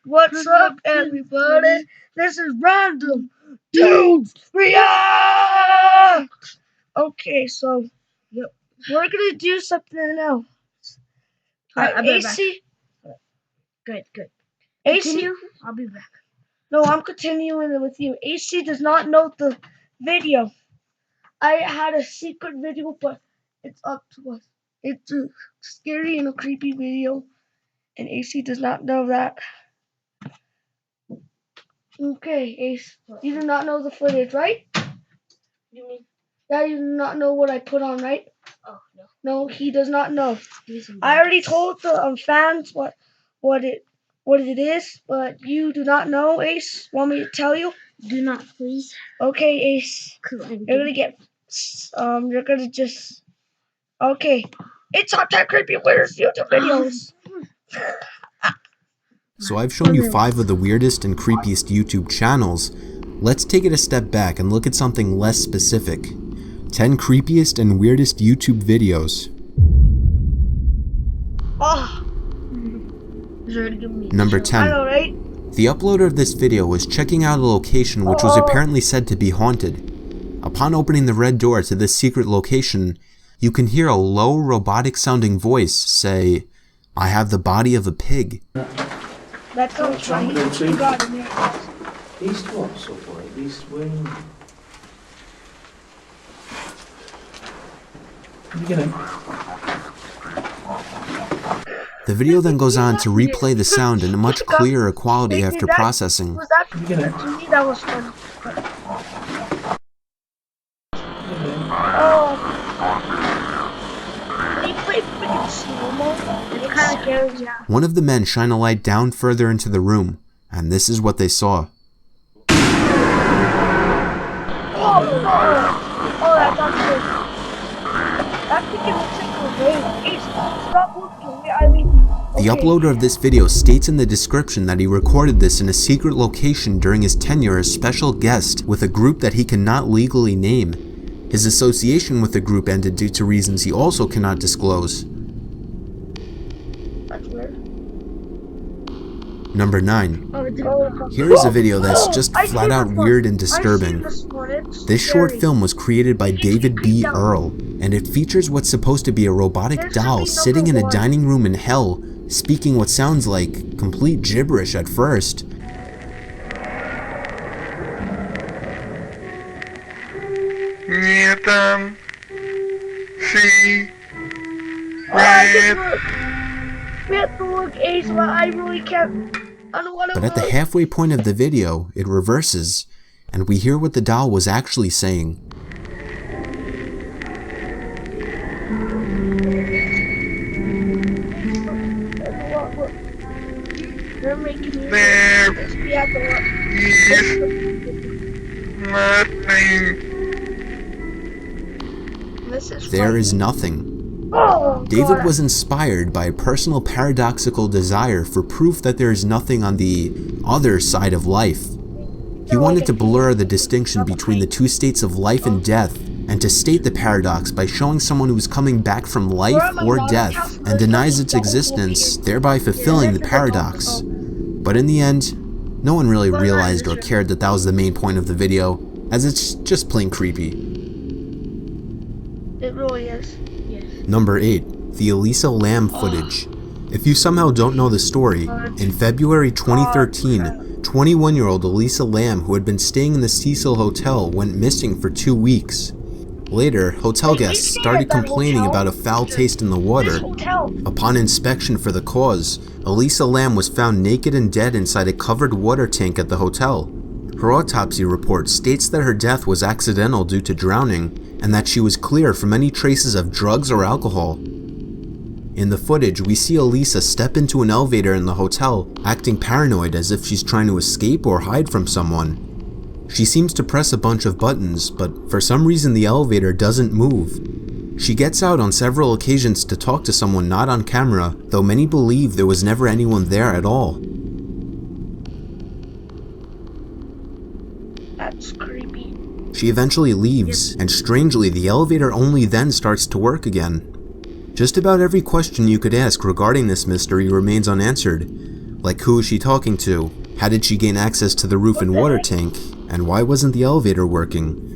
What's up, everybody? This is Random Dudes React! Okay, so we're gonna do something now. AC? Good. AC? Continue? I'll be back. No, I'm continuing it with you. AC does not know the video. I had a secret video, but it's up to us. It's a scary and a creepy video, and AC does not know that. Okay, Ace, you do not know the footage, right? You mean? Yeah, you do not know what I put on, right? Oh, no. No, he does not know. I already told the fans what it is, but you do not know, Ace. Want me to tell you? Do not, please. Okay, Ace. You're gonna get you're gonna just okay. It's Top 10 Creepy Weirdest YouTube videos. So I've shown you 5 of the weirdest and creepiest YouTube channels. Let's take it a step back and look at something less specific. 10 creepiest and weirdest YouTube videos. Oh, Number 10. I know, right? The uploader of this video was checking out a location which was apparently said to be haunted. Upon opening the red door to this secret location, you can hear a low robotic sounding voice say, "I have the body of a pig." That's how it's you got in there. East what, so far? East wing? The video then goes on to replay the sound in a much clearer quality after processing. Was that to me? That was fun. Oh, can you play freaking slow-mo? It's kind of scary, yeah. One of the men shine a light down further into the room, and this is what they saw. Oh, that's not good. That freaking looks like a rain. Hey, stop looking. The uploader of this video states in the description that he recorded this in a secret location during his tenure as special guest with a group that he cannot legally name. His association with the group ended due to reasons he also cannot disclose. That's weird. Number 9. Here is a video that's just flat out weird and disturbing. This short film was created by David B. Earl, and it features what's supposed to be a robotic doll sitting in a dining room in hell, speaking what sounds like complete gibberish at first. We have to look, Ace, but I really can't. I don't want to. But at the halfway point of the video, it reverses, and we hear what the doll was actually saying. They're making me There is nothing. Oh, David God. was inspired by a personal paradoxical desire for proof that there is nothing on the other side of life. He wanted to blur the distinction between the two states of life and death, and to state the paradox by showing someone who is coming back from life or death and denies its existence, thereby fulfilling the paradox. But in the end, no one really realized or cared that that was the main point of the video, as it's just plain creepy. It really is. Number 8. The Elisa Lam footage. If you somehow don't know the story, in February 2013, 21-year-old Elisa Lam, who had been staying in the Cecil Hotel, went missing for 2 weeks. Later, hotel guests started complaining about a foul taste in the water. Upon inspection for the cause, Elisa Lam was found naked and dead inside a covered water tank at the hotel. Her autopsy report states that her death was accidental due to drowning, and that she was clear from any traces of drugs or alcohol. In the footage, we see Elisa step into an elevator in the hotel, acting paranoid as if she's trying to escape or hide from someone. She seems to press a bunch of buttons, but for some reason the elevator doesn't move. She gets out on several occasions to talk to someone not on camera, though many believe there was never anyone there at all. That's creepy. She eventually leaves, and strangely the elevator only then starts to work again. Just about every question you could ask regarding this mystery remains unanswered. Like, who is she talking to? How did she gain access to the roof and water tank? And why wasn't the elevator working?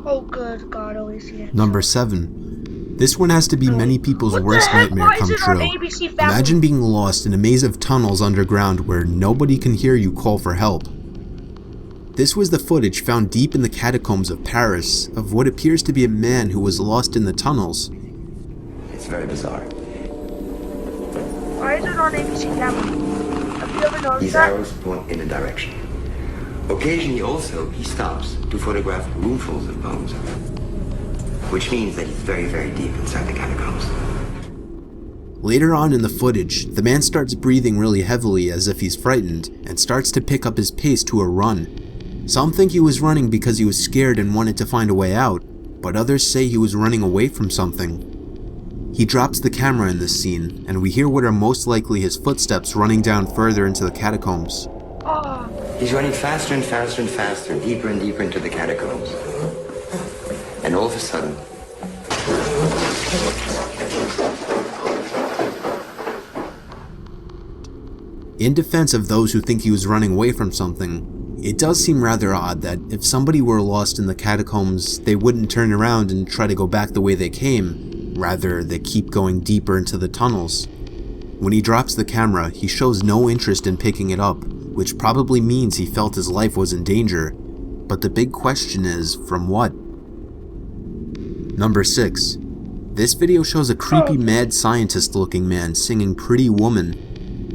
Oh, good God, Alicia. Number 7. This one has to be many people's worst nightmare Why is come it on true. ABC Family? Imagine being lost in a maze of tunnels underground where nobody can hear you call for help. This was the footage found deep in the catacombs of Paris of what appears to be a man who was lost in the tunnels. It's very bizarre. Why is it on ABC Family? Have you ever noticed These that? arrows point in a direction. Occasionally also, he stops to photograph roomfuls of bones. Which means that he's very, very deep inside the catacombs. Later on in the footage, the man starts breathing really heavily as if he's frightened and starts to pick up his pace to a run. Some think he was running because he was scared and wanted to find a way out, but others say he was running away from something. He drops the camera in this scene, and we hear what are most likely his footsteps running down further into the catacombs. Oh, He's running faster and faster and faster, deeper and deeper into the catacombs. And all of a sudden, In defense of those who think he was running away from something, it does seem rather odd that if somebody were lost in the catacombs, they wouldn't turn around and try to go back the way they came. Rather, they keep going deeper into the tunnels. When he drops the camera, he shows no interest in picking it up, which probably means he felt his life was in danger. But the big question is, from what? Number 6. This video shows a creepy mad scientist looking man singing Pretty Woman.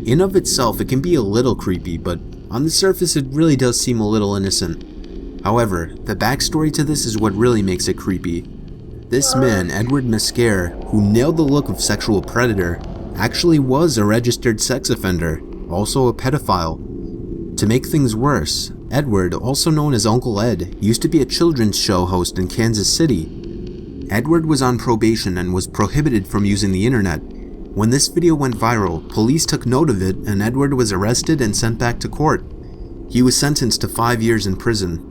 In of itself, it can be a little creepy, but on the surface it really does seem a little innocent. However, the backstory to this is what really makes it creepy. This man, Edward Mescare, who nailed the look of sexual predator, actually was a registered sex offender, also a pedophile. To make things worse, Edward, also known as Uncle Ed, used to be a children's show host in Kansas City. Edward was on probation and was prohibited from using the internet. When this video went viral, police took note of it and Edward was arrested and sent back to court. He was sentenced to 5 years in prison.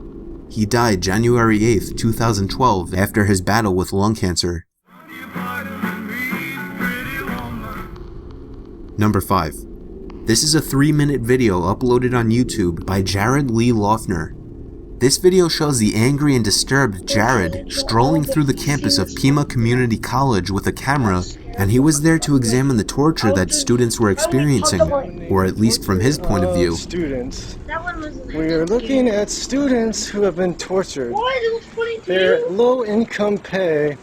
He died January 8th, 2012 after his battle with lung cancer. Number 5. This is a 3-minute video uploaded on YouTube by Jared Lee Loeffner. This video shows the angry and disturbed Jared strolling through the campus of Pima Community College with a camera, and he was there to examine the torture that students were experiencing, or at least from his point of view. Students. That one was. We are looking at students who have been tortured. why is it funny to Their you? low income pay.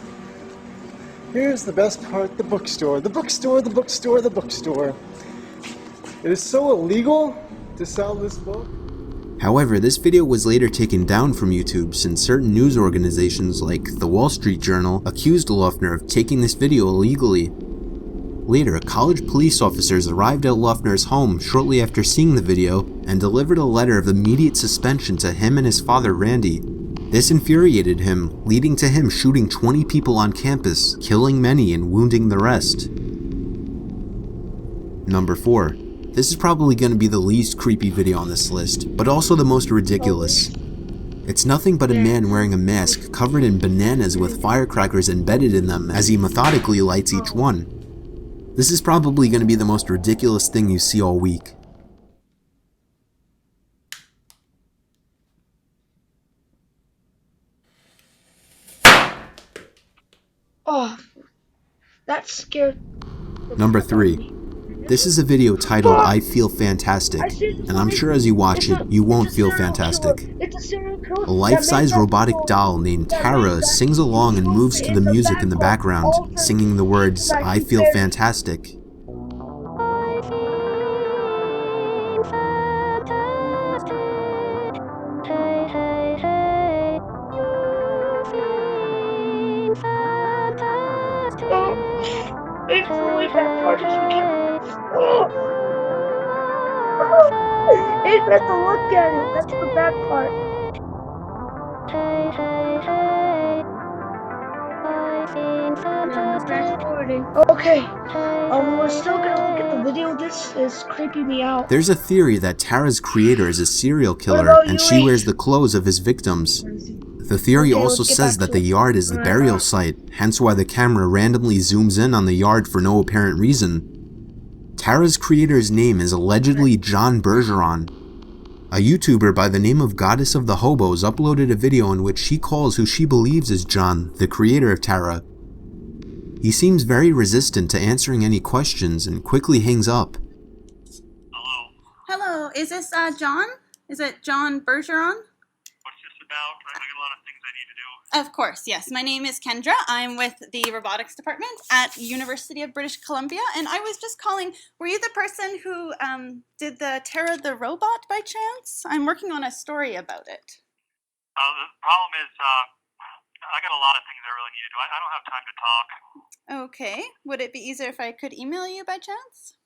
Here's the best part, the bookstore. The bookstore, the bookstore, the bookstore. It is so illegal to sell this book. However, this video was later taken down from YouTube since certain news organizations like the Wall Street Journal accused Loeffner of taking this video illegally. Later, college police officers arrived at Loeffner's home shortly after seeing the video and delivered a letter of immediate suspension to him and his father Randy. This infuriated him, leading to him shooting 20 people on campus, killing many and wounding the rest. Number 4. This is probably going to be the least creepy video on this list, but also the most ridiculous. It's nothing but a man wearing a mask covered in bananas with firecrackers embedded in them as he methodically lights each one. This is probably going to be the most ridiculous thing you see all week. Oh, that scared. Number 3. This is a video titled I Feel Fantastic, and I'm sure as you watch it, you won't feel fantastic. It's a serial killer. A life-size robotic doll named Tara sings along and moves to the music in the background, singing the words, I feel fantastic. It's really bad part is we can't. It has to look at it. That's the bad part. Fast forwarding. Okay. We're still gonna look at the video. This is creeping me out. There's a theory that Tara's creator is a serial killer about and you, she Lee? wears the clothes of his victims. The theory Okay, also let's get says back that to the it. yard is the burial site, hence why the camera randomly zooms in on the yard for no apparent reason. Tara's creator's name is allegedly John Bergeron. A YouTuber by the name of Goddess of the Hobos uploaded a video in which she calls who she believes is John, the creator of Tara. He seems very resistant to answering any questions and quickly hangs up. Hello, is this John? Is it John Bergeron? What's this about? I got a lot of things I need to do. Of course, yes. My name is Kendra. I'm with the robotics department at University of British Columbia, and I was just calling. Were you the person who did the Tara the robot by chance? I'm working on a story about it. The problem is, I got a lot of things I really need to do. I don't have time to talk. Okay. Would it be easier if I could email you by chance?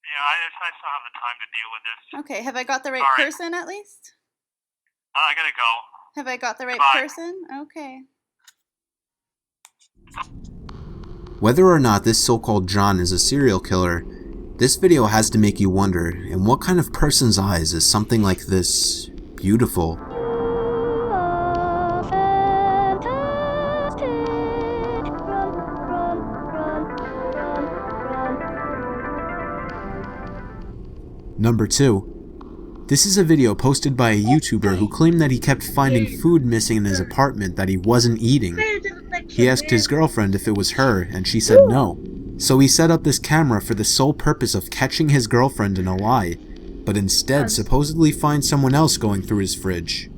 Yeah, I just don't have the time to deal with this. Okay. Have I got the right All right. person at least? I gotta go. Have I got the right Goodbye. person? Okay. Whether or not this so-called John is a serial killer, this video has to make you wonder, in what kind of person's eyes is something like this beautiful? Number 2. This is a video posted by a YouTuber who claimed that he kept finding food missing in his apartment that he wasn't eating. He asked his girlfriend if it was her, and she said no. So he set up this camera for the sole purpose of catching his girlfriend in a lie, but instead supposedly find someone else going through his fridge.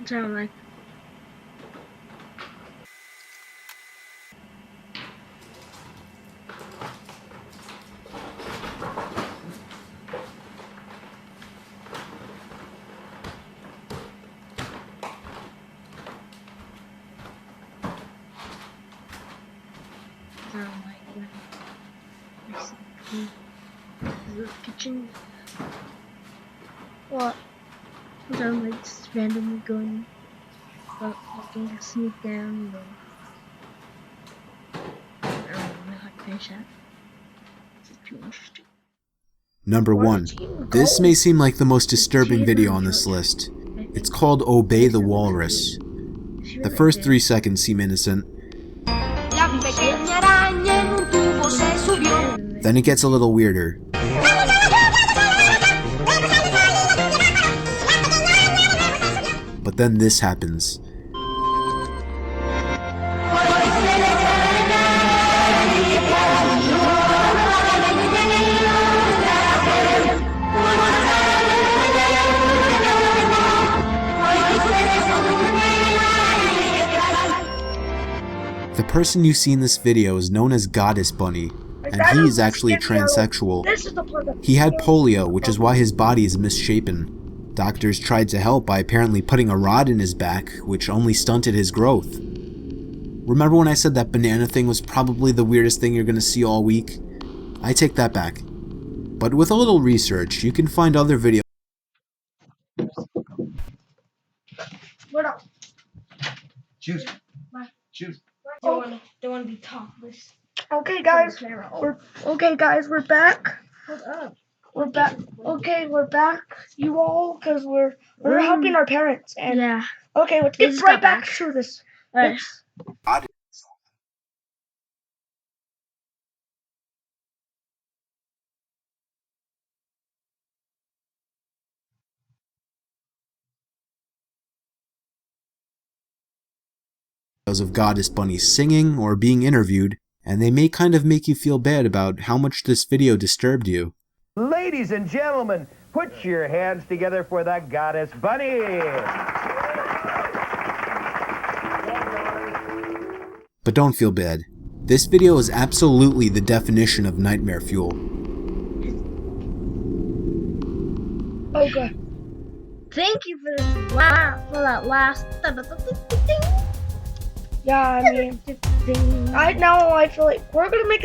Sound like the kitchen. What? I'm like just randomly going, looking to sneak down. I don't really like finish that. This is too interesting. Number 1. This may seem like the most disturbing video on this list. It's called Obey the Walrus. The first 3 seconds seem innocent. Then it gets a little weirder. But then this happens. The person you see in this video is known as Goddess Bunny, and he is actually a transsexual. This is the part that He had polio, which is why his body is misshapen. Doctors tried to help by apparently putting a rod in his back, which only stunted his growth. Remember when I said that banana thing was probably the weirdest thing you're gonna see all week? I take that back. But with a little research, you can find other videos. What up? Choose. Bye. Choose. They want to be topless. Okay, guys. We're back. Hold up. We're back. Okay, we're back. You all, because we're helping our parents. And Yeah. okay, let's They get just right got back back. to this. Alright. Of Goddess Bunny singing or being interviewed, and they may kind of make you feel bad about how much this video disturbed you. Ladies and gentlemen, put your hands together for the Goddess Bunny. But don't feel bad. This video is absolutely the definition of nightmare fuel. Okay. Thank you for that last. Yeah, I mean, I feel like we're gonna make